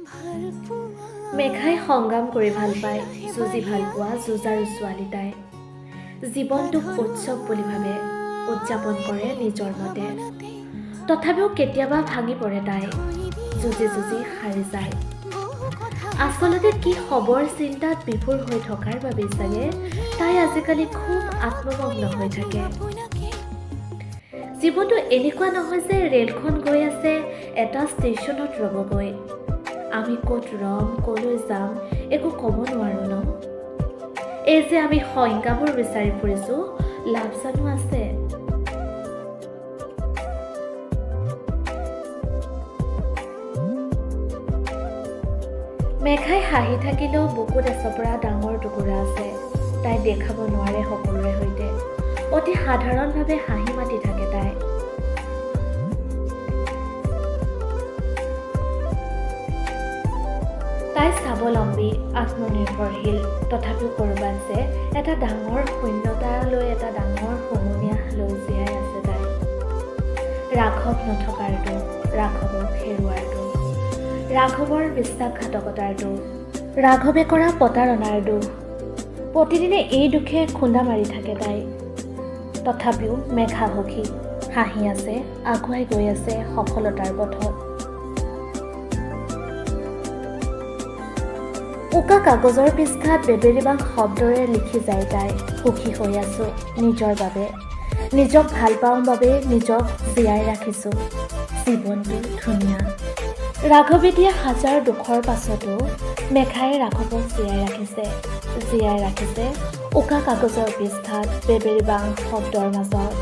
মেঘাই সংগ্ৰাম কৰি ভাল পায়, যুঁজি ভাল পোৱা যুঁজাৰু ছোৱালী তাই। জীৱনটোক উৎসৱ বুলি ভাবে, উদযাপন কৰে নিজৰ মতে। তথাপিও কেতিয়াবা ভাঙি পৰে তাই, যুঁজি যুঁজি হাৰি যায়। আচলতে কি খবৰ চিন্তাত বিভোৰ হৈ থকাৰ বাবে চাগে তাই আজিকালি খুব আত্মমগ্ন হৈ থাকে। জীৱনটো এনেকুৱা নহয় যে ৰেলখন গৈ আছে এটা ষ্টেচনত ৰ'বগৈ। আমি ক'ত ৰম, ক'লৈ যাম একো ক'ব নোৱাৰোঁ ন। এই যে আমি সংজ্ঞাবোৰ বিচাৰি ফুৰিছোঁ, লাভ জানো আছে? মেঘাই হাঁহি থাকিলেও বুকুত এচপৰা ডাঙৰ টুকুৰা আছে। তাই দেখাব নোৱাৰে সকলোৰে সৈতে, অতি সাধাৰণভাৱে হাঁহি মাতি থাকে তাই। তাই স্বাৱলম্বী, আত্মনিৰ্ভৰশীল, তথাপিও ক'ৰবাত যে এটা ডাঙৰ শূন্যতালৈ, এটা ডাঙৰ হুমুনিয়াহ লৈ জীয়াই আছে তাই। ৰাঘৱ নথকাৰ দুখ, ৰাঘৱক হেৰুৱাৰ দুখ, ৰাঘৱৰ বিশ্বাসঘাতকতাৰ দুখ, ৰাঘৱে কৰা প্ৰতাৰণাৰ দুখ। প্ৰতিদিনে এই দুখে খুন্দা মাৰি থাকে তাই। তথাপিও মেঘা সুখী, হাঁহি আছে, আগুৱাই গৈ আছে সফলতাৰ পথত। উকা কাগজৰ পৃষ্ঠাত বেবেৰিবাং শব্দৰে লিখি যায় তাই, সুখী হৈ আছোঁ নিজৰ বাবে, নিজক ভাল পাওঁ বাবে নিজক জীয়াই ৰাখিছোঁ, জীৱনটো ধুনীয়া। ৰাঘৱে দিয়া হাজাৰ দুখৰ পাছতো মেঘাই ৰাঘৱক জীয়াই ৰাখিছে উকা কাগজৰ পৃষ্ঠাত বেবেৰিবাং শব্দৰ মাজত।